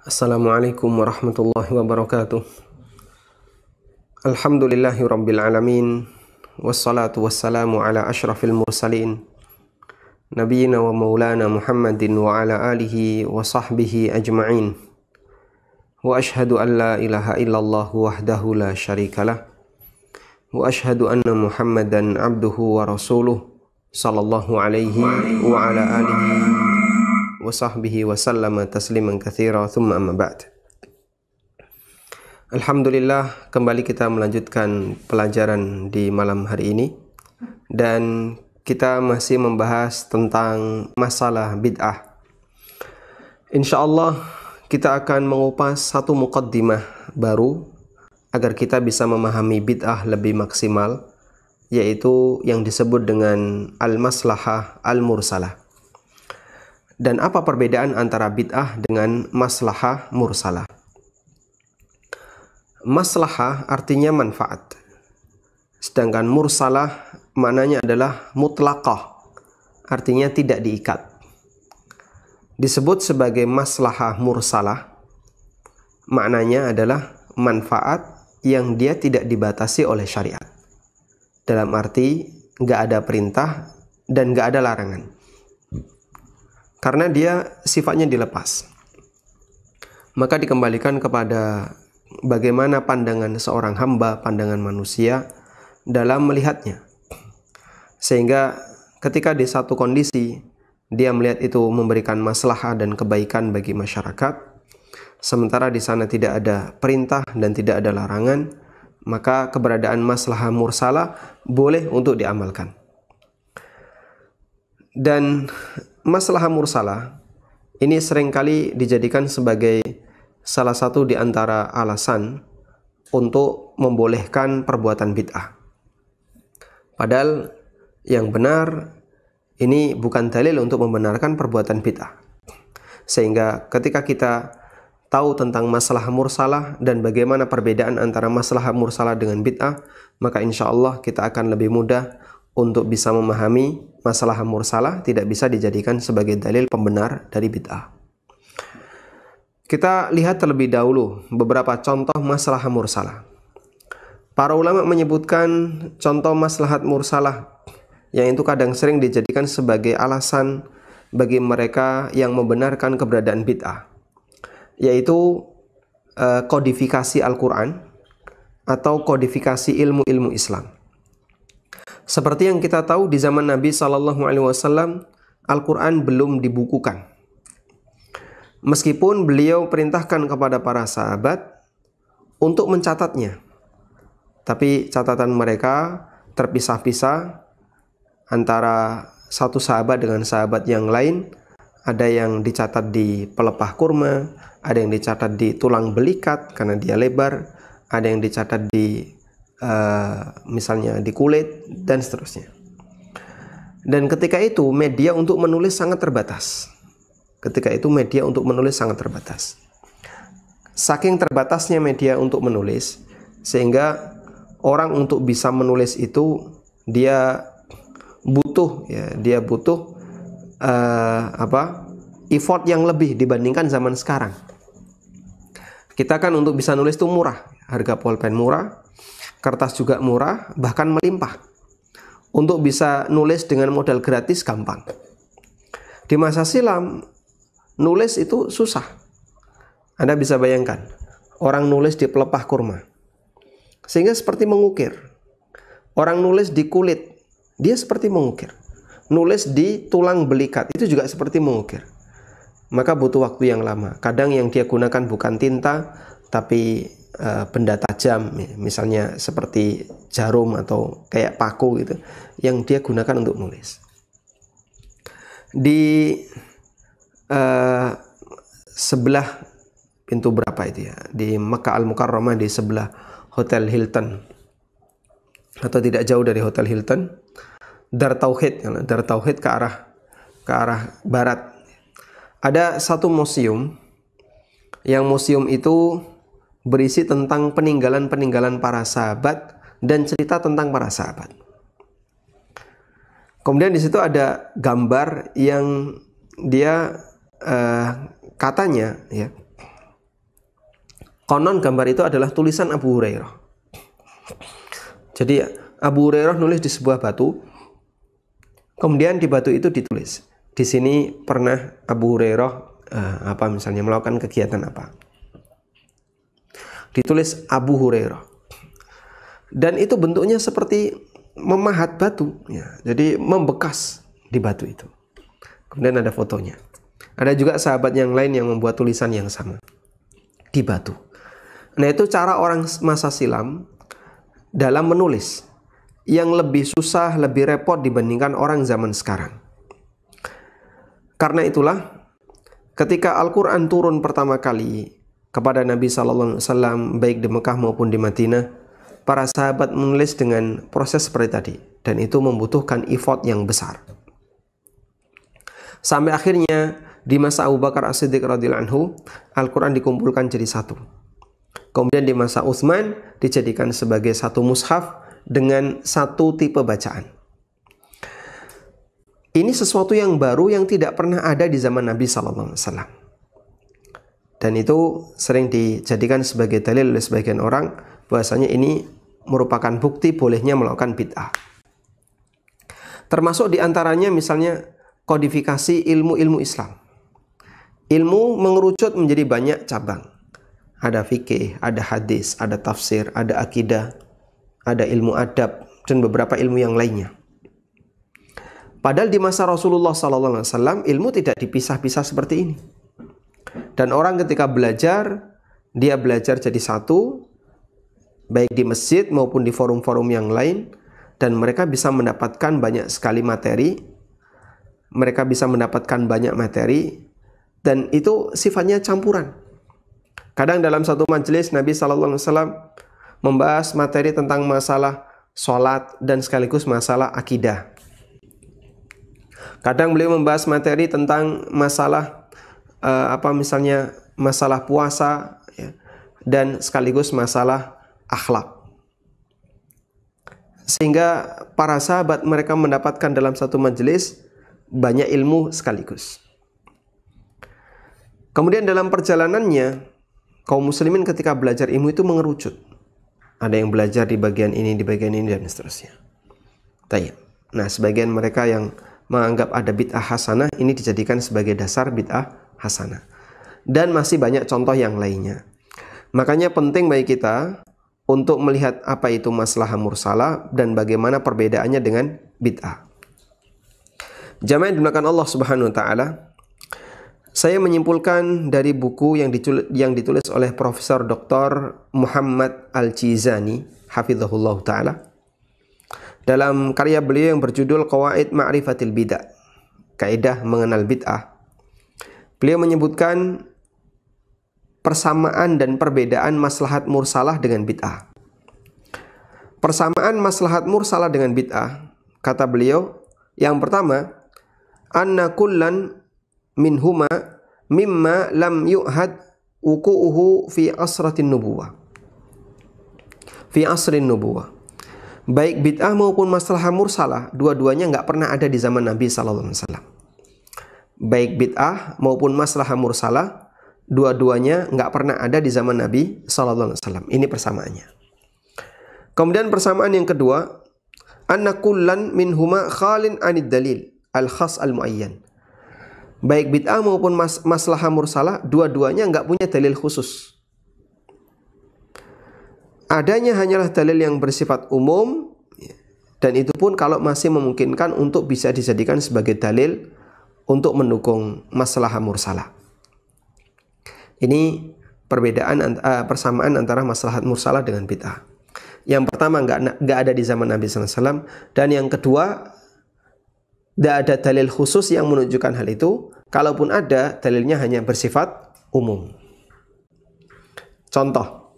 Assalamualaikum warahmatullahi wabarakatuh. Alhamdulillahi rabbil alamin. Wassalatu wassalamu ala ashrafil mursalin Nabiyyina wa maulana Muhammadin wa ala alihi wa sahbihi ajma'in. Wa ashhadu an la ilaha illallah wahdahu la syarikalah. Wa ashhadu anna Muhammadan abduhu wa rasuluh sallallahu alaihi wa ala alihi wa sahbihi wa sallama tasliman katsira, thumma amma ba'd. Alhamdulillah, kembali kita melanjutkan pelajaran di malam hari ini, dan kita masih membahas tentang masalah bid'ah. Insyaallah kita akan mengupas satu muqaddimah baru agar kita bisa memahami bid'ah lebih maksimal, yaitu yang disebut dengan al-maslahah al-mursalah. Dan apa perbedaan antara bid'ah dengan maslahah mursalah? Maslahah artinya manfaat, sedangkan mursalah maknanya adalah mutlaqah, artinya tidak diikat. Disebut sebagai maslahah mursalah, maknanya adalah manfaat yang dia tidak dibatasi oleh syariat. Dalam arti nggak ada perintah dan nggak ada larangan, karena dia sifatnya dilepas. Maka dikembalikan kepada bagaimana pandangan seorang hamba, pandangan manusia dalam melihatnya. Sehingga ketika di satu kondisi dia melihat itu memberikan maslahah dan kebaikan bagi masyarakat, sementara di sana tidak ada perintah dan tidak ada larangan, maka keberadaan maslahah mursalah boleh untuk diamalkan. Dan maslahah mursalah ini seringkali dijadikan sebagai salah satu di antara alasan untuk membolehkan perbuatan bid'ah. Padahal yang benar ini bukan dalil untuk membenarkan perbuatan bid'ah. Sehingga ketika kita tahu tentang maslahah mursalah dan bagaimana perbedaan antara maslahah mursalah dengan bid'ah, maka insya Allah kita akan lebih mudah untuk bisa memahami maslahah mursalah tidak bisa dijadikan sebagai dalil pembenar dari bid'ah. Kita lihat terlebih dahulu beberapa contoh maslahah mursalah. Para ulama menyebutkan contoh maslahat mursalah yang itu kadang sering dijadikan sebagai alasan bagi mereka yang membenarkan keberadaan bid'ah, yaitu kodifikasi Al-Quran atau kodifikasi ilmu-ilmu Islam. Seperti yang kita tahu, di zaman Nabi SAW, Al-Quran belum dibukukan. Meskipun beliau perintahkan kepada para sahabat untuk mencatatnya, tapi catatan mereka terpisah-pisah antara satu sahabat dengan sahabat yang lain. Ada yang dicatat di pelepah kurma, ada yang dicatat di tulang belikat karena dia lebar, ada yang dicatat di misalnya di kulit, dan seterusnya. Dan ketika itu media untuk menulis sangat terbatas. Saking terbatasnya media untuk menulis, sehingga orang untuk bisa menulis itu dia butuh effort yang lebih dibandingkan zaman sekarang. Kita kan untuk bisa nulis itu murah, harga pulpen murah, kertas juga murah, bahkan melimpah. Untuk bisa nulis dengan modal gratis gampang. Di masa silam, nulis itu susah. Anda bisa bayangkan, orang nulis di pelepah kurma, sehingga seperti mengukir. Orang nulis di kulit, dia seperti mengukir. Nulis di tulang belikat, itu juga seperti mengukir. Maka butuh waktu yang lama. Kadang yang dia gunakan bukan tinta, tapi benda tajam, misalnya seperti jarum atau kayak paku gitu, yang dia gunakan untuk nulis. Di sebelah pintu berapa itu ya, di Makkah Al-Mukarramah, di sebelah Hotel Hilton, atau tidak jauh dari Hotel Hilton, Dar Tauhid ke arah barat, ada satu museum, yang museum itu berisi tentang peninggalan-peninggalan para sahabat dan cerita tentang para sahabat. Kemudian di situ ada gambar yang dia katanya ya Konon gambar itu adalah tulisan Abu Hurairah. Jadi Abu Hurairah nulis di sebuah batu, kemudian di batu itu ditulis, di sini pernah Abu Hurairah misalnya melakukan kegiatan apa. Ditulis Abu Hurairah. Dan itu bentuknya seperti memahat batu, ya. Jadi membekas di batu itu. Kemudian ada fotonya. Ada juga sahabat yang lain yang membuat tulisan yang sama di batu. Nah, itu cara orang masa silam dalam menulis yang lebih susah, lebih repot dibandingkan orang zaman sekarang. Karena itulah ketika Al-Quran turun pertama kali kepada Nabi SAW, baik di Mekah maupun di Madinah, para sahabat menulis dengan proses seperti tadi, dan itu membutuhkan effort yang besar. Sampai akhirnya di masa Abu Bakar As-Siddiq radhiyallahu anhu, Al-Quran dikumpulkan jadi satu. Kemudian di masa Utsman dijadikan sebagai satu mushaf dengan satu tipe bacaan. Ini sesuatu yang baru yang tidak pernah ada di zaman Nabi SAW. Dan itu sering dijadikan sebagai dalil oleh sebagian orang bahwasanya ini merupakan bukti bolehnya melakukan bid'ah. Termasuk diantaranya misalnya kodifikasi ilmu-ilmu Islam. Ilmu mengerucut menjadi banyak cabang. Ada fikih, ada hadis, ada tafsir, ada akidah, ada ilmu adab, dan beberapa ilmu yang lainnya. Padahal di masa Rasulullah SAW ilmu tidak dipisah-pisah seperti ini. Dan orang ketika belajar, dia belajar jadi satu, baik di masjid maupun di forum-forum yang lain, dan mereka bisa mendapatkan banyak sekali materi, mereka bisa mendapatkan banyak materi, dan itu sifatnya campuran. Kadang dalam satu majelis Nabi SAW membahas materi tentang masalah sholat dan sekaligus masalah akidah. Kadang beliau membahas materi tentang masalah misalnya masalah puasa, ya, dan sekaligus masalah akhlak. Sehingga para sahabat mereka mendapatkan dalam satu majelis banyak ilmu sekaligus. Kemudian dalam perjalanannya kaum muslimin ketika belajar ilmu itu mengerucut. Ada yang belajar di bagian ini, di bagian ini, dan seterusnya. Nah, sebagian mereka yang menganggap ada bid'ah hasanah ini dijadikan sebagai dasar bid'ah hasanah. Dan masih banyak contoh yang lainnya. Makanya penting bagi kita untuk melihat apa itu maslahah mursalah dan bagaimana perbedaannya dengan bid'ah. Jamaah yang dimuliakan Allah Subhanahu wa taala, saya menyimpulkan dari buku yang ditulis oleh Profesor Dr. Muhammad Al-Jizani hafizahullah taala dalam karya beliau yang berjudul Qawaid Ma'rifatil Bid'ah, kaidah mengenal bid'ah. Beliau menyebutkan persamaan dan perbedaan maslahat mursalah dengan bid'ah. Persamaan maslahat mursalah dengan bid'ah, kata beliau, yang pertama, anna kullan minhuma mimma lam yu'had wuqu'uhu fi asratin nubuwah. Fi asrin nubuwah. Baik bid'ah maupun maslahah mursalah, dua-duanya nggak pernah ada di zaman Nabi SAW. Baik bid'ah maupun maslahah mursalah, dua-duanya nggak pernah ada di zaman Nabi SAW. Ini persamaannya. Kemudian persamaan yang kedua, anna kullan minhuma khalin anid dalil al-khas al-muayyan. Baik bid'ah maupun maslahah mursalah, dua-duanya nggak punya dalil khusus. Adanya hanyalah dalil yang bersifat umum, dan itu pun kalau masih memungkinkan untuk bisa dijadikan sebagai dalil untuk mendukung maslahah mursalah. Ini perbedaan persamaan antara maslahat mursalah dengan bid'ah. Yang pertama nggak ada di zaman Nabi SAW, dan yang kedua tidak ada dalil khusus yang menunjukkan hal itu. Kalaupun ada, dalilnya hanya bersifat umum. Contoh,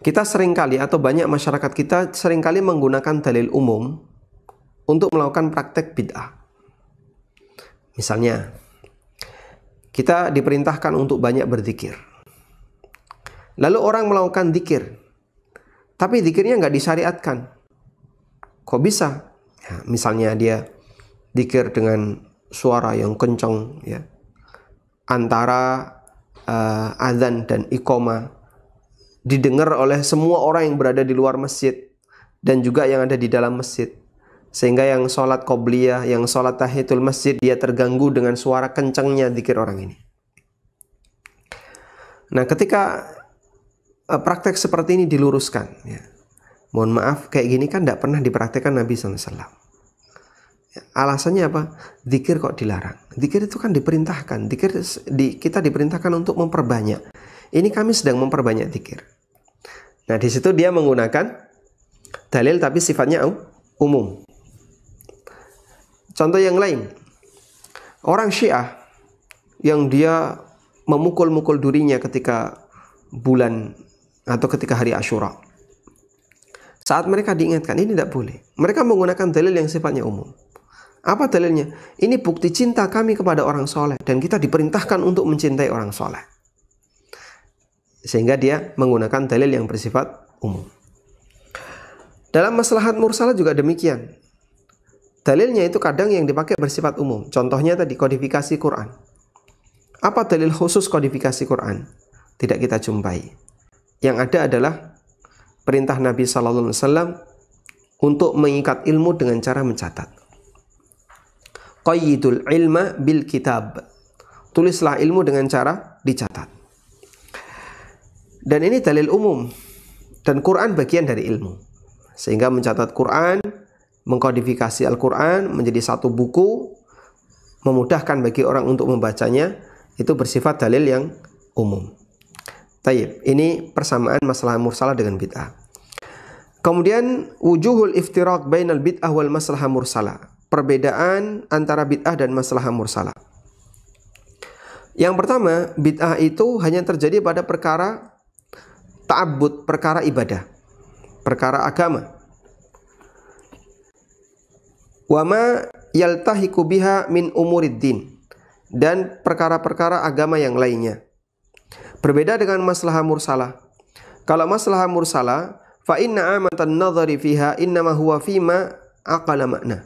kita seringkali atau banyak masyarakat kita seringkali menggunakan dalil umum untuk melakukan praktek bid'ah. Misalnya, kita diperintahkan untuk banyak berzikir. Lalu orang melakukan zikir, tapi zikirnya nggak disyariatkan. Kok bisa? Ya, misalnya dia zikir dengan suara yang kencang, ya, antara azan dan iqamah didengar oleh semua orang yang berada di luar masjid dan juga yang ada di dalam masjid, sehingga yang sholat qobliyah, yang sholat tahiyatul masjid, dia terganggu dengan suara kencangnya zikir orang ini. Nah, ketika praktek seperti ini diluruskan, ya, mohon maaf, kayak gini kan tidak pernah dipraktekkan Nabi SAW. Alasannya apa? Zikir kok dilarang? Zikir itu kan diperintahkan. Kita diperintahkan untuk memperbanyak. Ini kami sedang memperbanyak zikir. Nah, di situ dia menggunakan dalil tapi sifatnya umum. Contoh yang lain, orang Syiah yang dia memukul-mukul durinya ketika bulan atau ketika hari Asyura. Saat mereka diingatkan, ini tidak boleh. Mereka menggunakan dalil yang sifatnya umum. Apa dalilnya? Ini bukti cinta kami kepada orang soleh dan kita diperintahkan untuk mencintai orang soleh. Sehingga dia menggunakan dalil yang bersifat umum. Dalam maslahat mursalah juga demikian. Dalilnya itu kadang yang dipakai bersifat umum. Contohnya tadi kodifikasi Quran. Apa dalil khusus kodifikasi Quran? Tidak kita jumpai. Yang ada adalah perintah Nabi SAW untuk mengikat ilmu dengan cara mencatat. Qayyidul ilma bil kitab. Tulislah ilmu dengan cara dicatat. Dan ini dalil umum. Dan Quran bagian dari ilmu. Sehingga mencatat Quran, mengkodifikasi Al-Quran menjadi satu buku, memudahkan bagi orang untuk membacanya, itu bersifat dalil yang umum. Tayyib, ini persamaan masalah mursalah dengan bid'ah. Kemudian wujuhul iftiraq bainal bid'ah wal maslahah mursalah. Perbedaan antara bid'ah dan maslahah mursalah. Yang pertama, bid'ah itu hanya terjadi pada perkara ta'abbud, perkara ibadah, perkara agama. Wa ma yaltahiqu biha min umuriddin, dan perkara-perkara agama yang lainnya. Berbeda dengan maslahah mursalah. Kalau maslahah mursalah, fa inna amatan nadhari fiha innama huwa fima aqala makna.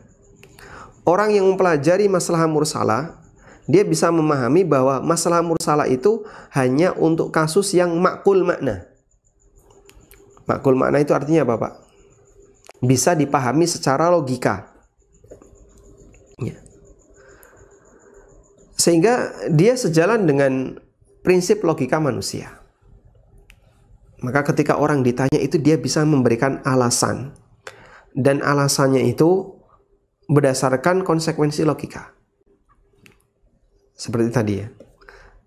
Orang yang mempelajari maslahah mursalah, dia bisa memahami bahwa maslahah mursalah itu hanya untuk kasus yang makul makna. Makul makna itu artinya apa, Pak? Bisa dipahami secara logika. Ya. Sehingga dia sejalan dengan prinsip logika manusia. Maka ketika orang ditanya itu dia bisa memberikan alasan. Dan alasannya itu berdasarkan konsekuensi logika. Seperti tadi ya.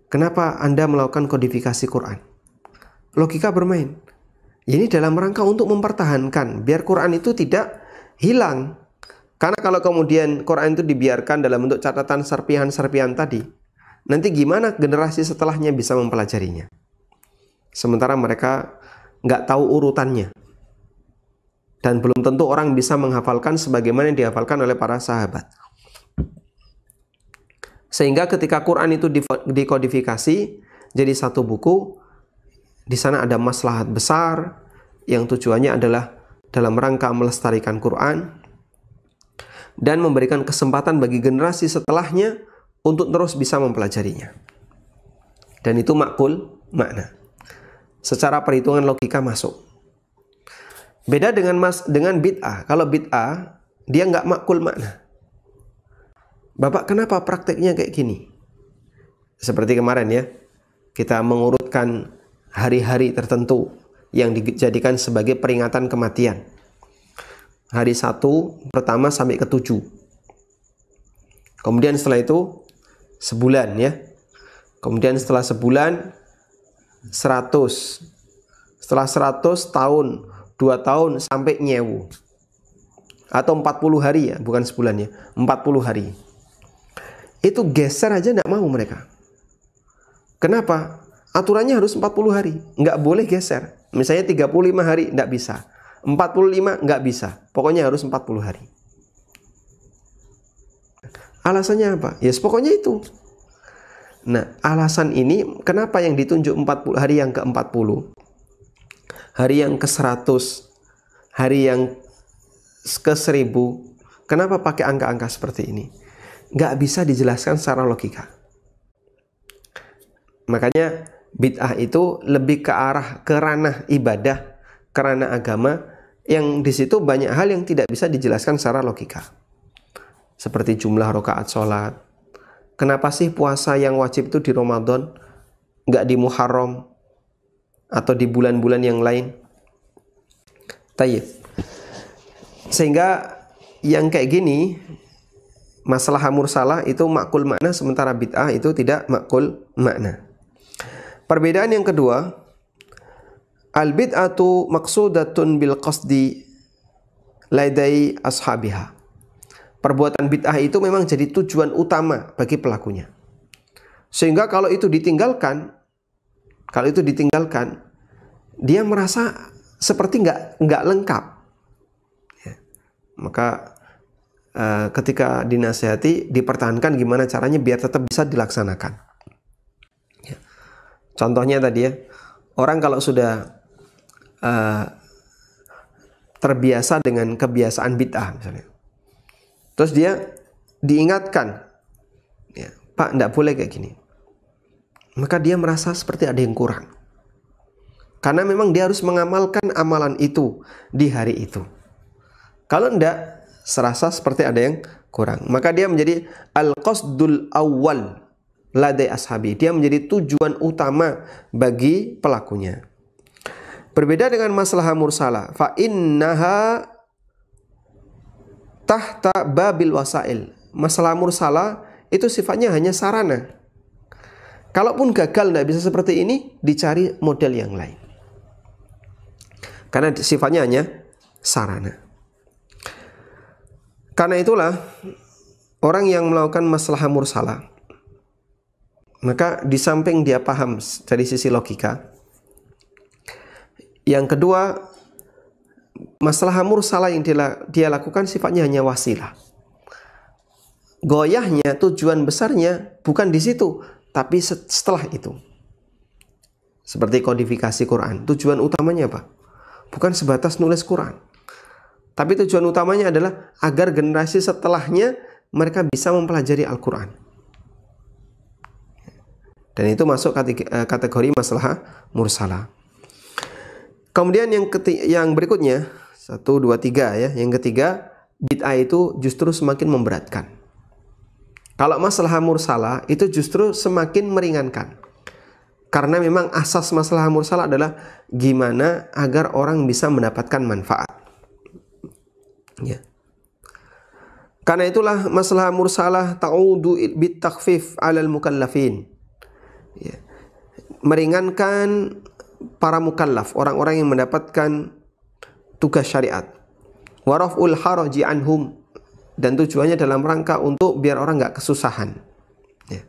Kenapa Anda melakukan kodifikasi Quran? Logika bermain. Ini dalam rangka untuk mempertahankan biar Quran itu tidak hilang. Karena kalau kemudian Quran itu dibiarkan dalam bentuk catatan serpihan-serpihan tadi, nanti gimana generasi setelahnya bisa mempelajarinya? Sementara mereka nggak tahu urutannya. Dan belum tentu orang bisa menghafalkan sebagaimana yang dihafalkan oleh para sahabat. Sehingga ketika Quran itu dikodifikasi jadi satu buku, di sana ada maslahat besar yang tujuannya adalah dalam rangka melestarikan Quran dan memberikan kesempatan bagi generasi setelahnya untuk terus bisa mempelajarinya. Dan itu makul makna. Secara perhitungan logika masuk. Beda dengan bid'ah. Kalau bid'ah dia nggak makul makna. Bapak kenapa prakteknya kayak gini? Seperti kemarin ya, kita mengurutkan hari-hari tertentu yang dijadikan sebagai peringatan kematian. Hari 1 pertama sampai ke 7. Kemudian setelah itu sebulan ya. Kemudian setelah sebulan 100. Setelah 100 tahun, 2 tahun sampai nyewu. Atau 40 hari ya, bukan sebulan ya, 40 hari. Itu geser aja enggak mau mereka. Kenapa? Aturannya harus 40 hari, nggak boleh geser. Misalnya 35 hari, nggak bisa. 45 nggak bisa. Pokoknya harus 40 hari. Alasannya apa? Ya, pokoknya itu. Nah, alasan ini kenapa yang ditunjuk 40 hari yang ke-40, hari yang ke-100, hari yang ke-1000, kenapa pakai angka-angka seperti ini? Nggak bisa dijelaskan secara logika. Makanya bid'ah itu lebih ke arah ke ranah ibadah, ke ranah agama, yang di situ banyak hal yang tidak bisa dijelaskan secara logika. Seperti jumlah rakaat sholat. Kenapa sih puasa yang wajib itu di Ramadan, nggak di Muharram atau di bulan-bulan yang lain? Tayyib. Sehingga yang kayak gini, masalah mursalah itu makul makna, sementara bid'ah itu tidak makul makna. Perbedaan yang kedua, al-bid'atu maqsudatun bil qasdi ladai ashabiha. Perbuatan bid'ah itu memang jadi tujuan utama bagi pelakunya. Sehingga kalau itu ditinggalkan, dia merasa seperti nggak lengkap. Ya. Maka ketika dinasihati, dipertahankan gimana caranya biar tetap bisa dilaksanakan. Ya. Contohnya tadi ya, orang kalau sudah terbiasa dengan kebiasaan bid'ah misalnya, terus dia diingatkan, ya, Pak, enggak boleh kayak gini, maka dia merasa seperti ada yang kurang, karena memang dia harus mengamalkan amalan itu di hari itu. Kalau enggak, serasa seperti ada yang kurang, maka dia menjadi al-qasdul awwal ladai ashabi, dia menjadi tujuan utama bagi pelakunya. Berbeda dengan masalah mursalah, fa innaha tahta babil wasail. Masalah mursalah itu sifatnya hanya sarana. Kalaupun gagal tidak bisa seperti ini, dicari model yang lain. Karena sifatnya hanya sarana. Karena itulah orang yang melakukan masalah mursalah, maka di samping dia paham dari sisi logika, yang kedua, masalah mursalah yang dia lakukan sifatnya hanya wasilah. Goyahnya, tujuan besarnya bukan di situ, tapi setelah itu. Seperti kodifikasi Quran, tujuan utamanya apa? Bukan sebatas nulis Quran, tapi tujuan utamanya adalah agar generasi setelahnya mereka bisa mempelajari Al-Quran. Dan itu masuk kategori masalah mursalah. Kemudian yang berikutnya, 1, 2, 3 ya. Yang ketiga, bid'ah itu justru semakin memberatkan. Kalau masalah mursalah itu justru semakin meringankan. Karena memang asas masalah mursalah adalah gimana agar orang bisa mendapatkan manfaat. Ya. Karena itulah masalah mursalah ta'udu bit takhfif 'alal mukallafin. Ya. Meringankan para mukallaf, orang-orang yang mendapatkan tugas syariat. Waraf'ul haraji anhum, dan tujuannya dalam rangka untuk biar orang nggak kesusahan. Ya.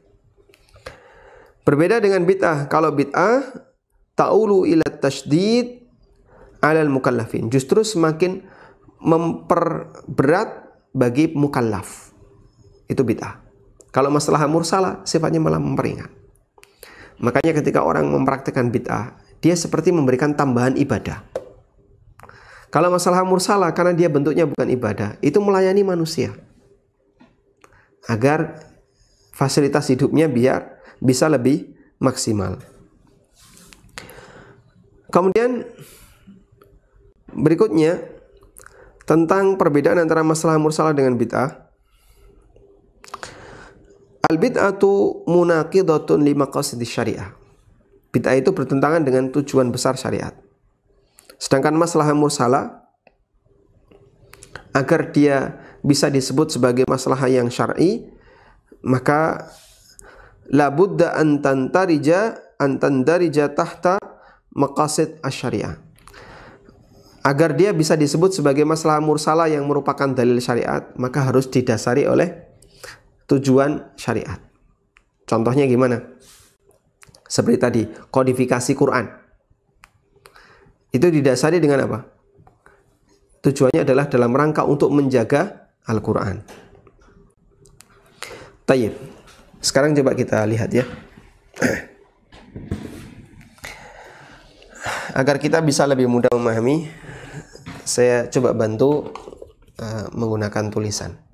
Berbeda dengan bid'ah. Kalau bid'ah ta'ulu ila tasydid 'alal mukallafin, justru semakin memperberat bagi mukallaf. Itu bid'ah. Kalau masalah mursalah sifatnya malah memperingan. Makanya ketika orang mempraktikkan bid'ah, dia seperti memberikan tambahan ibadah. Kalau masalah mursalah, karena dia bentuknya bukan ibadah, itu melayani manusia agar fasilitas hidupnya biar bisa lebih maksimal. Kemudian berikutnya tentang perbedaan antara masalah mursalah dengan bid'ah. Al-bid'atu munaqidatun li maqasidis syariah. Bid'ah itu bertentangan dengan tujuan besar syariat. Sedangkan masalah mursalah, agar dia bisa disebut sebagai masalah yang syar'i, maka la budda an tandarija tahta maqasid asy-syariah. Agar dia bisa disebut sebagai masalah mursalah yang merupakan dalil syariat, maka harus didasari oleh tujuan syariat. Contohnya gimana? Seperti tadi, kodifikasi Quran. Itu didasari dengan apa? Tujuannya adalah dalam rangka untuk menjaga Al-Quran. Tayyib. Sekarang coba kita lihat ya. Agar kita bisa lebih mudah memahami, saya coba bantu menggunakan tulisan.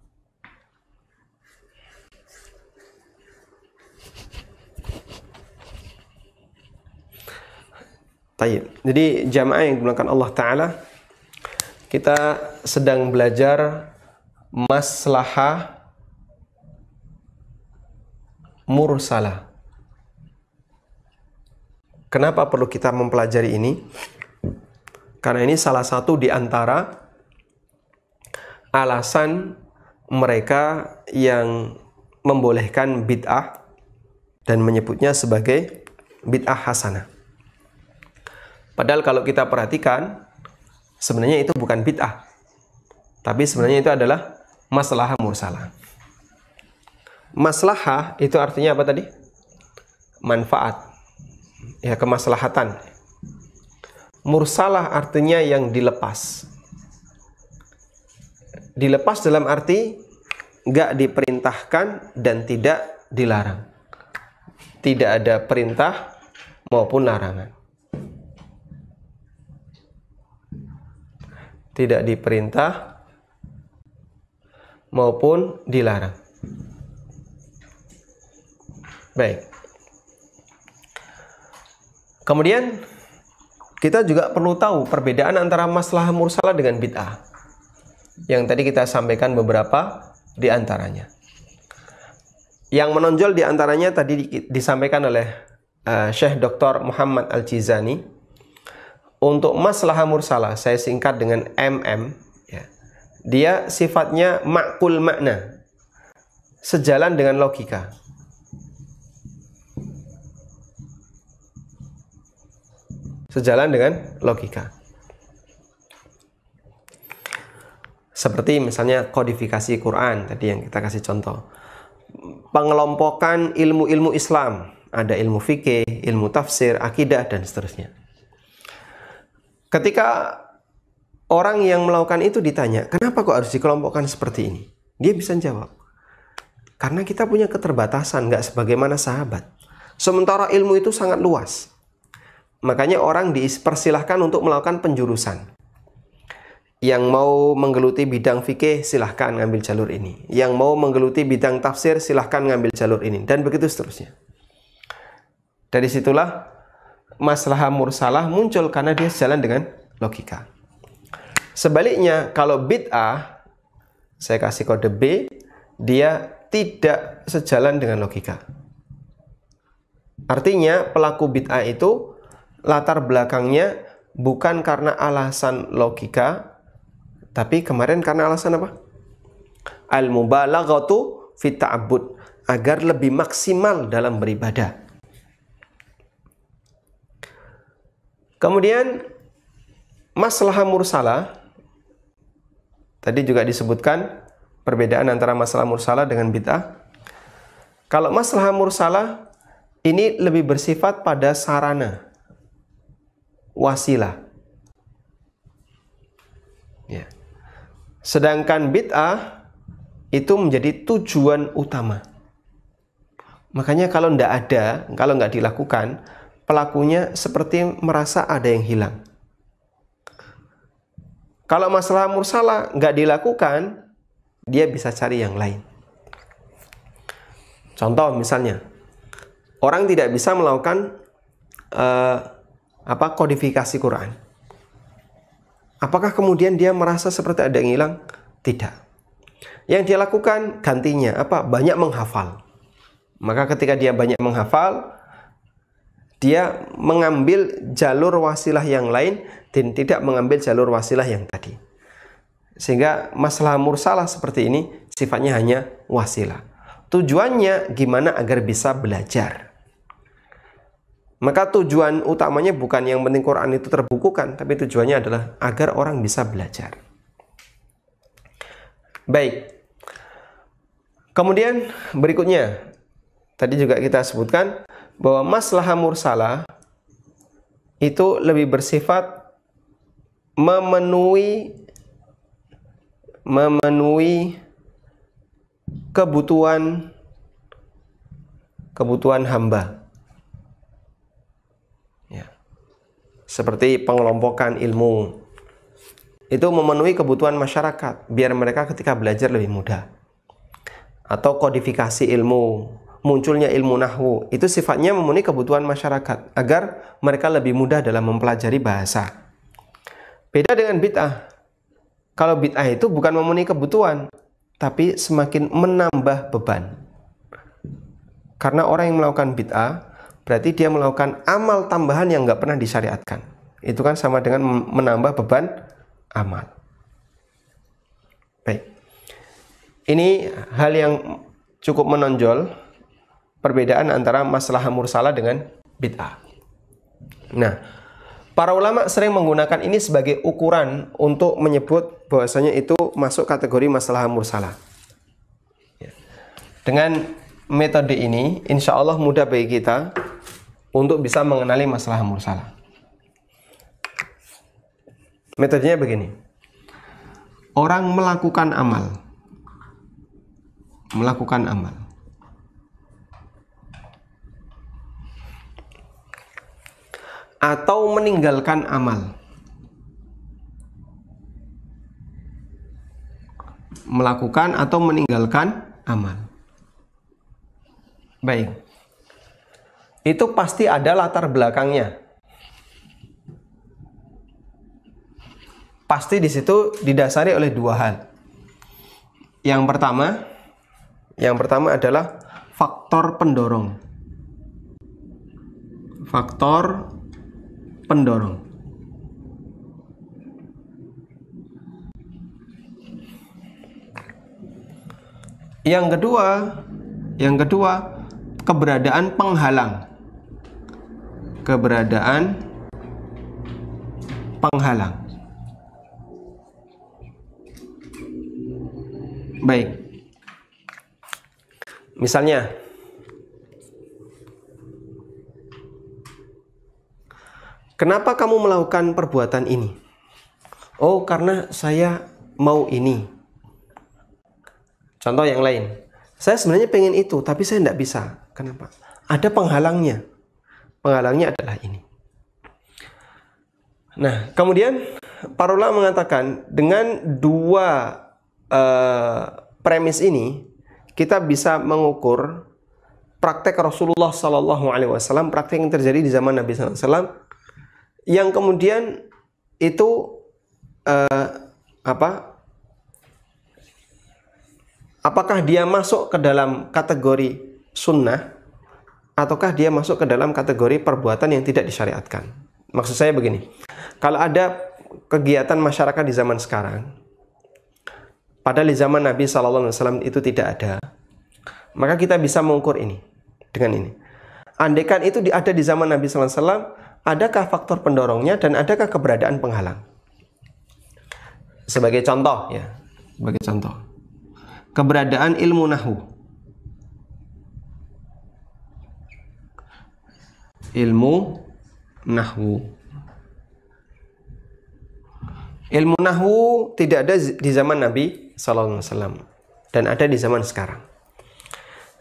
Tayyib. Jadi jamaah yang dimuliakan Allah Ta'ala, kita sedang belajar maslahah mursalah. Kenapa perlu kita mempelajari ini? Karena ini salah satu di antara alasan mereka yang membolehkan bid'ah dan menyebutnya sebagai bid'ah hasanah. Padahal kalau kita perhatikan, sebenarnya itu bukan bid'ah, tapi sebenarnya itu adalah maslahah mursalah. Maslahah itu artinya apa tadi? Manfaat. Ya, kemaslahatan. Mursalah artinya yang dilepas. Dilepas dalam arti nggak diperintahkan dan tidak dilarang. Tidak ada perintah maupun larangan. Tidak diperintah maupun dilarang. Baik. Kemudian kita juga perlu tahu perbedaan antara maslahah mursalah dengan bid'ah. Yang tadi kita sampaikan beberapa di antaranya. Yang menonjol di antaranya tadi disampaikan oleh Syekh Dr. Muhammad Al-Jizani. Untuk maslahah mursalah, saya singkat dengan MM. Ya. Dia sifatnya ma'kul makna, sejalan dengan logika. Sejalan dengan logika. Seperti misalnya kodifikasi Quran tadi yang kita kasih contoh. Pengelompokan ilmu-ilmu Islam, ada ilmu fikih, ilmu tafsir, akidah dan seterusnya. Ketika orang yang melakukan itu ditanya, kenapa kok harus dikelompokkan seperti ini? Dia bisa jawab, karena kita punya keterbatasan, nggak sebagaimana sahabat. Sementara ilmu itu sangat luas. Makanya orang dipersilahkan untuk melakukan penjurusan. Yang mau menggeluti bidang fikih, silahkan ngambil jalur ini. Yang mau menggeluti bidang tafsir, silahkan ngambil jalur ini. Dan begitu seterusnya. Dari situlah maslahah mursalah muncul karena dia sejalan dengan logika. Sebaliknya, kalau bid'ah, saya kasih kode B, dia tidak sejalan dengan logika. Artinya, pelaku bid'ah itu latar belakangnya bukan karena alasan logika, tapi kemarin karena alasan apa? Al-mubalaghatu fit ta'abbud, agar lebih maksimal dalam beribadah. Kemudian maslahah mursalah, tadi juga disebutkan perbedaan antara maslahah mursalah dengan bid'ah. Kalau maslahah mursalah ini lebih bersifat pada sarana, wasilah. Ya. Sedangkan bid'ah itu menjadi tujuan utama. Makanya kalau nggak dilakukan, pelakunya seperti merasa ada yang hilang. Kalau masalah mursalah nggak dilakukan, dia bisa cari yang lain. Contoh misalnya, orang tidak bisa melakukan kodifikasi Quran. Apakah kemudian dia merasa seperti ada yang hilang? Tidak. Yang dia lakukan gantinya apa? Banyak menghafal. Maka ketika dia banyak menghafal, dia mengambil jalur wasilah yang lain dan tidak mengambil jalur wasilah yang tadi. Sehingga masalah mursalah seperti ini sifatnya hanya wasilah. Tujuannya gimana agar bisa belajar. Maka tujuan utamanya bukan yang penting Quran itu terbukukan, tapi tujuannya adalah agar orang bisa belajar. Baik. Kemudian berikutnya, tadi juga kita sebutkan bahwa maslahah mursalah itu lebih bersifat memenuhi kebutuhan hamba. Seperti pengelompokan ilmu, itu memenuhi kebutuhan masyarakat biar mereka ketika belajar lebih mudah. Atau kodifikasi ilmu, munculnya ilmu nahwu itu sifatnya memenuhi kebutuhan masyarakat agar mereka lebih mudah dalam mempelajari bahasa. Beda dengan bid'ah. Kalau bid'ah itu bukan memenuhi kebutuhan, tapi semakin menambah beban. Karena orang yang melakukan bid'ah berarti dia melakukan amal tambahan yang nggak pernah disyariatkan. Itu kan sama dengan menambah beban amal. Baik. Ini hal yang cukup menonjol perbedaan antara maslahah mursalah dengan bid'ah. Nah, para ulama sering menggunakan ini sebagai ukuran untuk menyebut bahwasanya itu masuk kategori maslahah mursalah. Dengan metode ini, insya Allah mudah bagi kita untuk bisa mengenali maslahah mursalah. Metodenya begini. Orang melakukan amal. Atau meninggalkan amal. Melakukan atau meninggalkan amal. Baik. Itu pasti ada latar belakangnya. Pasti di situ didasari oleh dua hal. Yang pertama adalah faktor pendorong. Faktor pendorong. Yang kedua, keberadaan penghalang. Baik. Misalnya, kenapa kamu melakukan perbuatan ini? Oh, karena saya mau ini. Contoh yang lain. Saya sebenarnya pengen itu, tapi saya tidak bisa. Kenapa? Ada penghalangnya. Penghalangnya adalah ini. Nah, kemudian para ulama mengatakan dengan dua premis ini kita bisa mengukur praktek Rasulullah SAW, praktek yang terjadi di zaman Nabi SAW, yang kemudian itu apakah dia masuk ke dalam kategori sunnah ataukah dia masuk ke dalam kategori perbuatan yang tidak disyariatkan. Maksud saya begini, kalau ada kegiatan masyarakat di zaman sekarang padahal di zaman Nabi SAW itu tidak ada, maka kita bisa mengukur ini dengan ini. Andaikan itu ada di zaman Nabi SAW, adakah faktor pendorongnya dan adakah keberadaan penghalang? Sebagai contoh, keberadaan ilmu nahwu. Ilmu nahwu tidak ada di zaman Nabi SAW dan ada di zaman sekarang.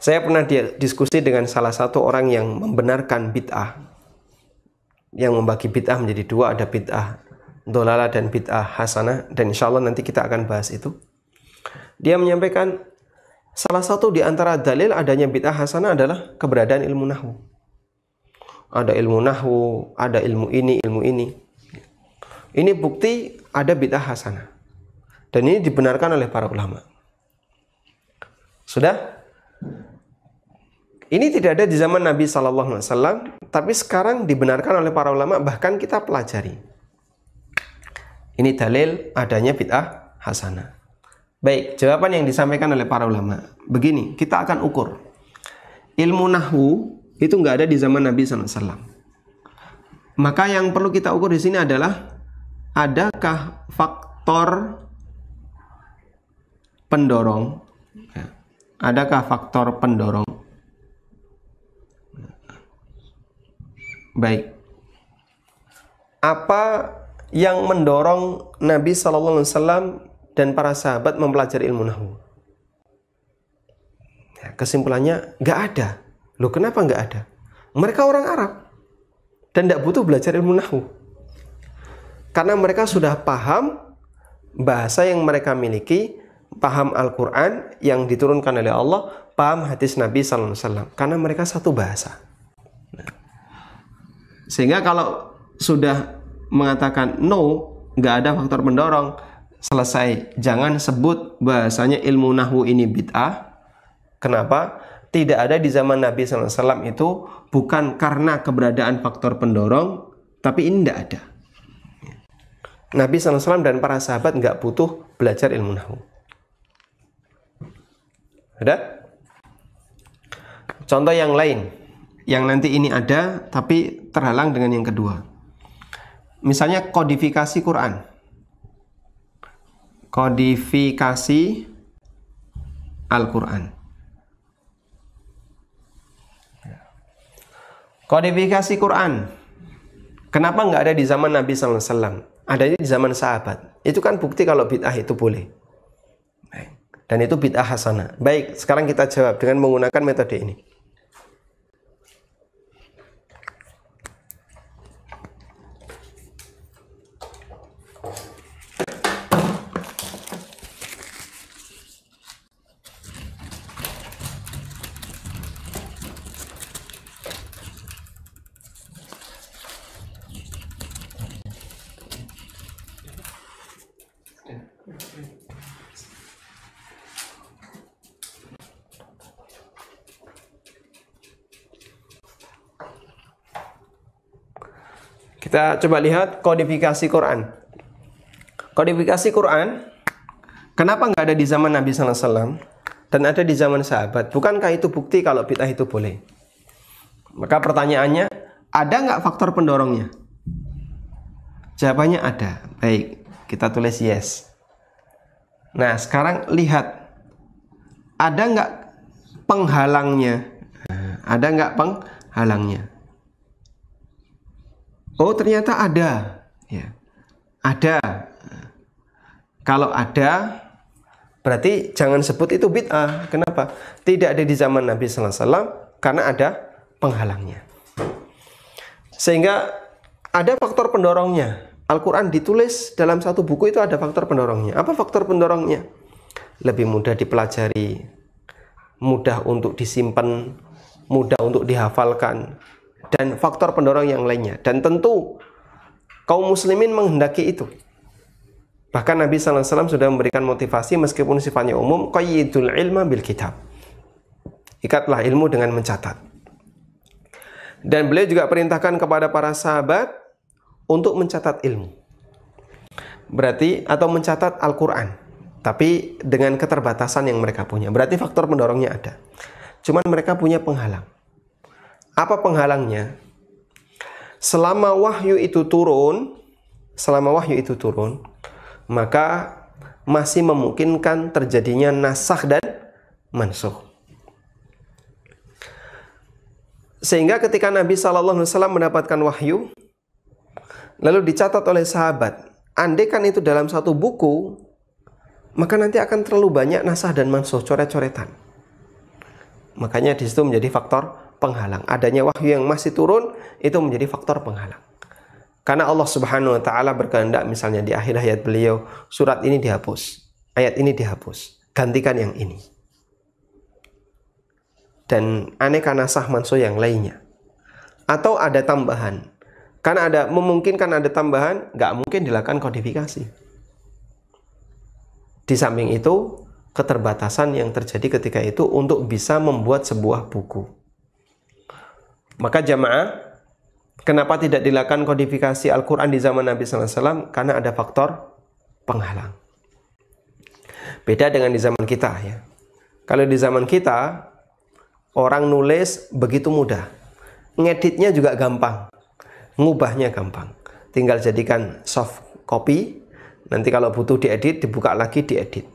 Saya pernah diskusi dengan salah satu orang yang membenarkan bid'ah, yang membagi bid'ah menjadi dua, ada bid'ah dhalalah dan bid'ah hasanah, dan insya Allah nanti kita akan bahas itu. Dia menyampaikan salah satu di antara dalil adanya bid'ah hasanah adalah keberadaan ilmu nahwu. Ada ilmu nahwu, ada ilmu ini. Ini bukti ada bid'ah hasanah. Dan ini dibenarkan oleh para ulama. Sudah? Ini tidak ada di zaman Nabi SAW, tapi sekarang dibenarkan oleh para ulama, bahkan kita pelajari. Ini dalil adanya bid'ah hasanah. Baik, jawaban yang disampaikan oleh para ulama. Begini, kita akan ukur. Ilmu nahwu itu nggak ada di zaman Nabi SAW. Maka yang perlu kita ukur di sini adalah, adakah faktor pendorong? Adakah faktor pendorong? Baik. Apa yang mendorong Nabi SAW dan para sahabat mempelajari ilmu nahwu? Kesimpulannya, nggak ada. Loh, kenapa nggak ada? Mereka orang Arab dan tidak butuh belajar ilmu nahwu. Karena mereka sudah paham bahasa yang mereka miliki, paham Al-Quran yang diturunkan oleh Allah, paham hadis Nabi sallallahu alaihi wasallam karena mereka satu bahasa. Sehingga kalau sudah mengatakan no, nggak ada faktor pendorong, selesai. Jangan sebut bahasanya ilmu nahwu ini bid'ah. Kenapa? Tidak ada di zaman Nabi sallallahu alaihi wasallam itu bukan karena keberadaan faktor pendorong, tapi ini tidak ada. Nabi sallallahu alaihi wasallam dan para sahabat nggak butuh belajar ilmu nahwu. Ada? Contoh yang lain, yang nanti ini ada tapi terhalang dengan yang kedua. Misalnya kodifikasi Quran. Kodifikasi Al-Quran. Kodifikasi Quran. Kenapa nggak ada di zaman Nabi sallallahu alaihi wasallam? Adanya di zaman sahabat. Itu kan bukti kalau bid'ah itu boleh. Dan itu bid'ah hasanah. Baik, sekarang kita jawab dengan menggunakan metode ini. Kita coba lihat kodifikasi Quran. Kodifikasi Quran, kenapa nggak ada di zaman Nabi sallallahu alaihi wasallam dan ada di zaman sahabat? Bukankah itu bukti kalau bid'ah itu boleh? Maka pertanyaannya, ada nggak faktor pendorongnya? Jawabannya ada. Baik, kita tulis yes. Nah, sekarang lihat, ada nggak penghalangnya? Ada nggak penghalangnya? Oh, ternyata ada. Ya, ada. Kalau ada, berarti jangan sebut itu bid'ah. Kenapa? Tidak ada di zaman Nabi sallallahu alaihi wasallam karena ada penghalangnya. Sehingga ada faktor pendorongnya. Al-Quran ditulis dalam satu buku itu ada faktor pendorongnya. Apa faktor pendorongnya? Lebih mudah dipelajari, mudah untuk disimpan, mudah untuk dihafalkan, dan faktor pendorong yang lainnya. Dan tentu kaum muslimin menghendaki itu. Bahkan Nabi sallallahu alaihi wasallam sudah memberikan motivasi meskipun sifatnya umum, qayyidul ilma bil kitab. Ikatlah ilmu dengan mencatat. Dan beliau juga perintahkan kepada para sahabat untuk mencatat ilmu. Berarti atau mencatat Al-Qur'an, tapi dengan keterbatasan yang mereka punya. Berarti faktor pendorongnya ada. Cuman mereka punya penghalang. Apa penghalangnya? Selama wahyu itu turun, maka masih memungkinkan terjadinya nasakh dan mansukh. Sehingga ketika Nabi sallallahu alaihi wasallam mendapatkan wahyu, lalu dicatat oleh sahabat, andaikan itu dalam satu buku, maka nanti akan terlalu banyak nasakh dan mansukh, coret-coretan. Makanya di situ menjadi faktor penghalang. Adanya wahyu yang masih turun itu menjadi faktor penghalang. Karena Allah Subhanahu wa taala berkehendak misalnya di akhir hayat beliau, surat ini dihapus, ayat ini dihapus, gantikan yang ini. Dan aneka nasakh mansukh yang lainnya. Atau ada tambahan. Karena memungkinkan ada tambahan, nggak mungkin dilakukan kodifikasi. Di samping itu, keterbatasan yang terjadi ketika itu untuk bisa membuat sebuah buku. Maka jamaah, kenapa tidak dilakukan kodifikasi Al-Quran di zaman Nabi sallallahu alaihi wasallam? Karena ada faktor penghalang. Beda dengan di zaman kita ya. Kalau di zaman kita, orang nulis begitu mudah. Ngeditnya juga gampang. Ngubahnya gampang. Tinggal jadikan soft copy. Nanti kalau butuh diedit, dibuka lagi, diedit.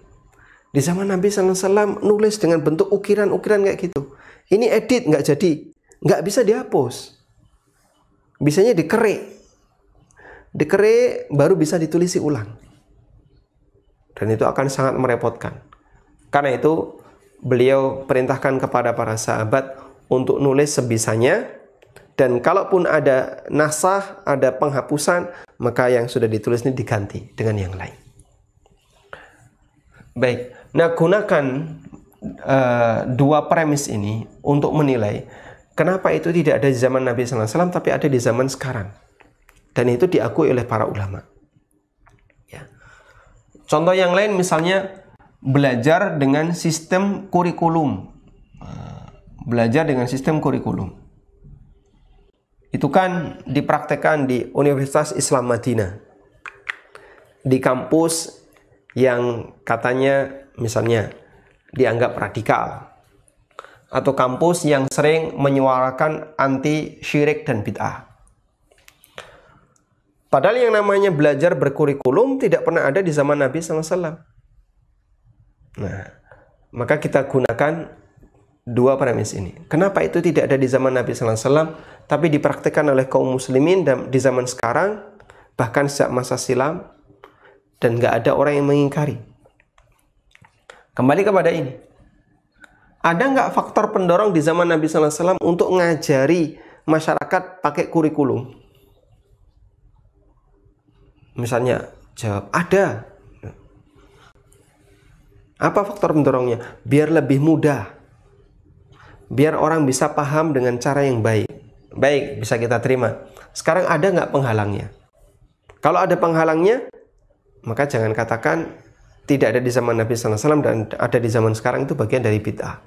Di zaman Nabi sallallahu alaihi wasallam nulis dengan bentuk ukiran-ukiran kayak gitu. Ini edit nggak jadi. Nggak bisa dihapus. Bisanya dikerik. Dikerik baru bisa ditulisi ulang. Dan itu akan sangat merepotkan. Karena itu beliau perintahkan kepada para sahabat untuk nulis sebisanya. Dan kalaupun ada nasakh, ada penghapusan, maka yang sudah ditulis ini diganti dengan yang lain. Baik. Nah, gunakan dua premis ini untuk menilai kenapa itu tidak ada di zaman Nabi SAW tapi ada di zaman sekarang, dan itu diakui oleh para ulama. Ya. Contoh yang lain misalnya belajar dengan sistem kurikulum. Belajar dengan sistem kurikulum itu kan dipraktekkan di Universitas Islam Madinah, di kampus yang katanya misalnya dianggap radikal, atau kampus yang sering menyuarakan anti syirik dan bid'ah. Padahal yang namanya belajar berkurikulum tidak pernah ada di zaman Nabi SAW. Nah, maka kita gunakan dua premis ini. Kenapa itu tidak ada di zaman Nabi SAW, tapi dipraktikkan oleh kaum muslimin dan di zaman sekarang, bahkan sejak masa silam, dan nggak ada orang yang mengingkari. Kembali kepada ini. Ada nggak faktor pendorong di zaman Nabi SAW untuk ngajari masyarakat pakai kurikulum? Misalnya, jawab, ada. Apa faktor pendorongnya? Biar lebih mudah. Biar orang bisa paham dengan cara yang baik. Baik, bisa kita terima. Sekarang ada nggak penghalangnya? Kalau ada penghalangnya, maka jangan katakan tidak ada di zaman Nabi SAW dan ada di zaman sekarang, itu bagian dari bid'ah.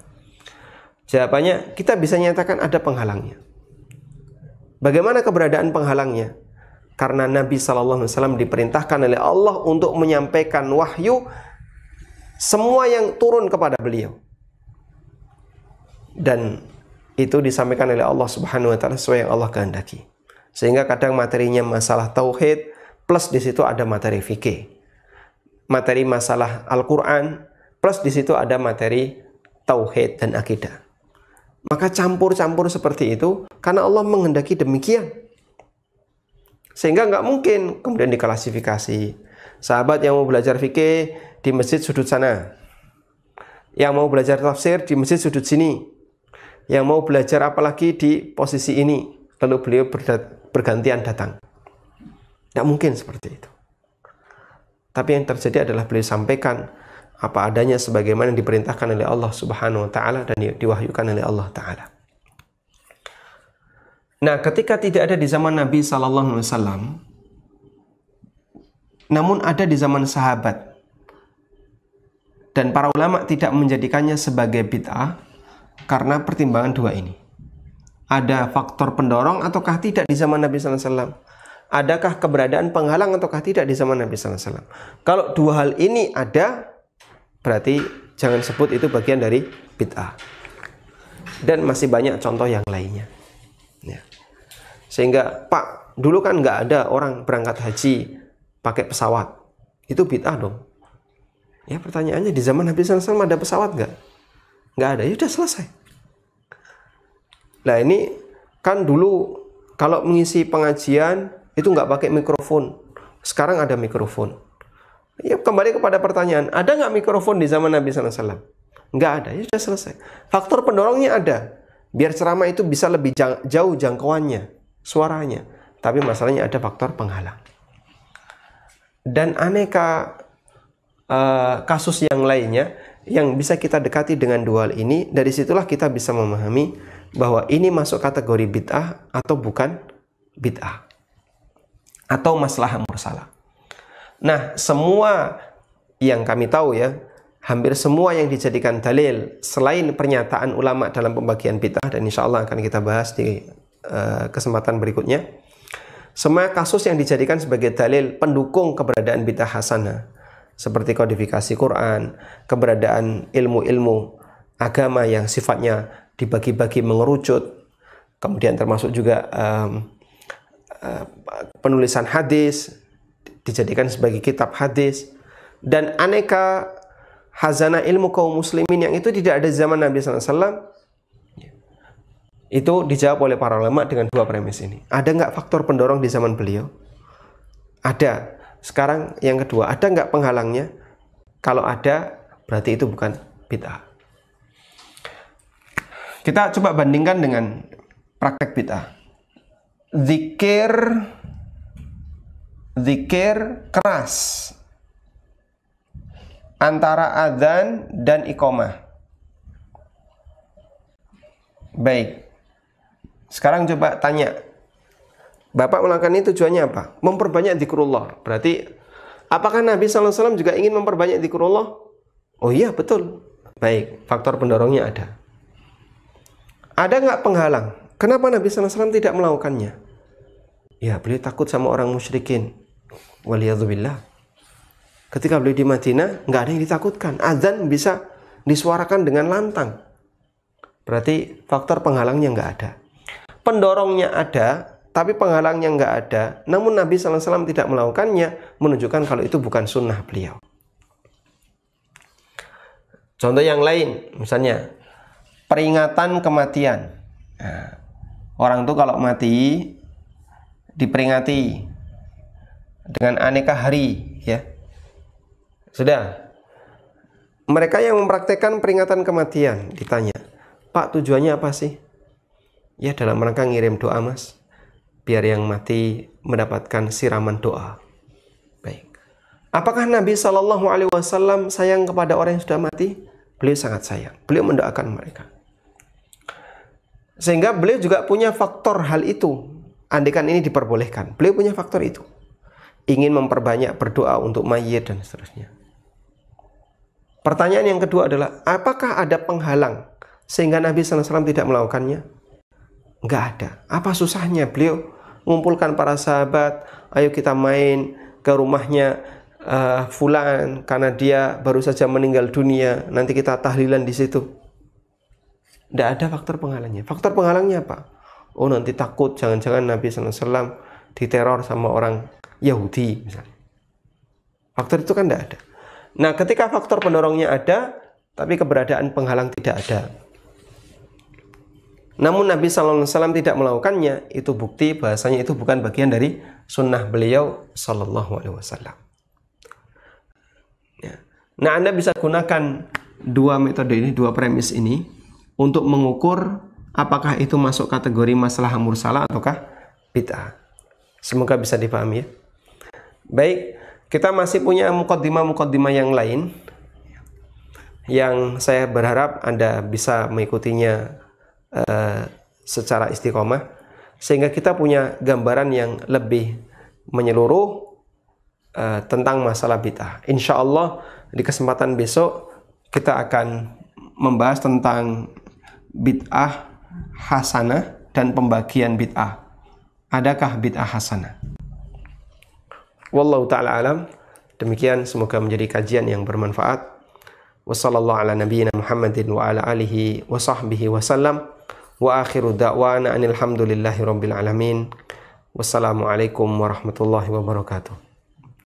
Jawabannya, kita bisa nyatakan ada penghalangnya. Bagaimana keberadaan penghalangnya? Karena Nabi SAW diperintahkan oleh Allah untuk menyampaikan wahyu semua yang turun kepada beliau. Dan itu disampaikan oleh Allah Subhanahu wa taala sesuai yang Allah kehendaki. Sehingga kadang materinya masalah tauhid plus di situ ada materi fikih. Materi masalah Al-Qur'an plus di situ ada materi tauhid dan akidah. Maka campur-campur seperti itu karena Allah menghendaki demikian. Sehingga nggak mungkin kemudian diklasifikasi. Sahabat yang mau belajar fikih di masjid sudut sana, yang mau belajar tafsir di masjid sudut sini, yang mau belajar apalagi di posisi ini, lalu beliau bergantian datang. Tidak mungkin seperti itu. Tapi yang terjadi adalah beliau sampaikan apa adanya sebagaimana diperintahkan oleh Allah Subhanahu wa taala dan diwahyukan oleh Allah taala. Nah, ketika tidak ada di zaman Nabi sallallahu alaihi wasallam, namun ada di zaman sahabat, dan para ulama tidak menjadikannya sebagai bid'ah karena pertimbangan dua ini. Ada faktor pendorong ataukah tidak di zaman Nabi sallallahu alaihi wasallam? Adakah keberadaan penghalang ataukah tidak di zaman Nabi sallallahu alaihi wasallam? Kalau dua hal ini ada, berarti jangan sebut itu bagian dari bid'ah. Dan masih banyak contoh yang lainnya. Ya. Sehingga, Pak, dulu kan nggak ada orang berangkat haji pakai pesawat. Itu bid'ah dong. Ya, pertanyaannya di zaman Nabi SAW ada pesawat nggak? Nggak ada, ya udah selesai. Nah, ini kan dulu kalau mengisi pengajian itu nggak pakai mikrofon. Sekarang ada mikrofon. Ya, kembali kepada pertanyaan, ada nggak mikrofon di zaman Nabi SAW? Nggak ada, ya sudah selesai. Faktor pendorongnya ada. Biar ceramah itu bisa lebih jauh jangkauannya, suaranya. Tapi masalahnya ada faktor penghalang. Dan aneka kasus yang lainnya yang bisa kita dekati dengan dua hal ini. Dari situlah kita bisa memahami bahwa ini masuk kategori bid'ah atau bukan bid'ah, atau maslahah mursalah. Nah, semua yang kami tahu ya, hampir semua yang dijadikan dalil selain pernyataan ulama dalam pembagian bid'ah, dan insya Allah akan kita bahas di kesempatan berikutnya. Semua kasus yang dijadikan sebagai dalil pendukung keberadaan bid'ah hasanah, seperti kodifikasi Quran, keberadaan ilmu-ilmu agama yang sifatnya dibagi-bagi mengerucut, kemudian termasuk juga penulisan hadis dijadikan sebagai kitab hadis, dan aneka hazanah ilmu kaum muslimin yang itu tidak ada di zaman Nabi SAW. Itu dijawab oleh para ulama dengan dua premis ini. Ada nggak faktor pendorong di zaman beliau? Ada. Sekarang yang kedua, ada nggak penghalangnya? Kalau ada, berarti itu bukan bid'ah. Kita coba bandingkan dengan praktek bid'ah. Zikir keras antara adzan dan iqamah. Baik. Sekarang coba tanya. Bapak melakukan ini tujuannya apa? Memperbanyak zikrullah. Berarti apakah Nabi SAW juga ingin memperbanyak zikrullah? Oh iya, betul. Baik, faktor pendorongnya ada. Ada nggak penghalang? Kenapa Nabi SAW tidak melakukannya? Ya, beliau takut sama orang musyrikin. Waliyadzubillah. Ketika beliau di Madinah, nggak ada yang ditakutkan. Azan bisa disuarakan dengan lantang. Berarti faktor penghalangnya nggak ada. Pendorongnya ada, tapi penghalangnya nggak ada. Namun Nabi SAW tidak melakukannya, menunjukkan kalau itu bukan sunnah beliau. Contoh yang lain, misalnya peringatan kematian. Nah, orang tuh kalau mati diperingati dengan aneka hari, ya. Sudah. Mereka yang mempraktekkan peringatan kematian ditanya, Pak, tujuannya apa sih? Ya, dalam rangka ngirim doa, Mas, biar yang mati mendapatkan siraman doa. Baik. Apakah Nabi SAW sayang kepada orang yang sudah mati? Beliau sangat sayang. Beliau mendoakan mereka. Sehingga beliau juga punya faktor hal itu. Andaikan ini diperbolehkan, beliau punya faktor itu. Ingin memperbanyak berdoa untuk mayit dan seterusnya. Pertanyaan yang kedua adalah, apakah ada penghalang sehingga Nabi SAW tidak melakukannya? Enggak ada. Apa susahnya beliau mengumpulkan para sahabat, ayo kita main ke rumahnya fulan karena dia baru saja meninggal dunia, nanti kita tahlilan di situ. Tidak ada faktor penghalangnya. Faktor penghalangnya apa? Oh, nanti takut jangan-jangan Nabi SAW diteror sama orang Yahudi misalnya. Faktor itu kan tidak ada. Nah, ketika faktor pendorongnya ada, tapi keberadaan penghalang tidak ada, namun Nabi SAW tidak melakukannya, itu bukti bahasanya itu bukan bagian dari sunnah beliau SAW. Ya. Nah, Anda bisa gunakan dua metode ini, dua premis ini untuk mengukur apakah itu masuk kategori masalah mursalah ataukah bid'ah. Semoga bisa dipahami ya. Baik, kita masih punya mukaddimah-mukaddimah yang lain yang saya berharap Anda bisa mengikutinya secara istiqomah, sehingga kita punya gambaran yang lebih menyeluruh tentang masalah bid'ah. Insya Allah di kesempatan besok kita akan membahas tentang bid'ah hasanah dan pembagian bid'ah. Adakah bid'ah hasanah? Wallahu ta'ala alam. Demikian, semoga menjadi kajian yang bermanfaat. Wassallallahu ala nabiyyina Muhammadin wa ala alihi wa sahbihi wa sallam. Wa akhiru da'wana anil hamdulillahi rabbil alamin. Wassalamualaikum warahmatullahi wabarakatuh.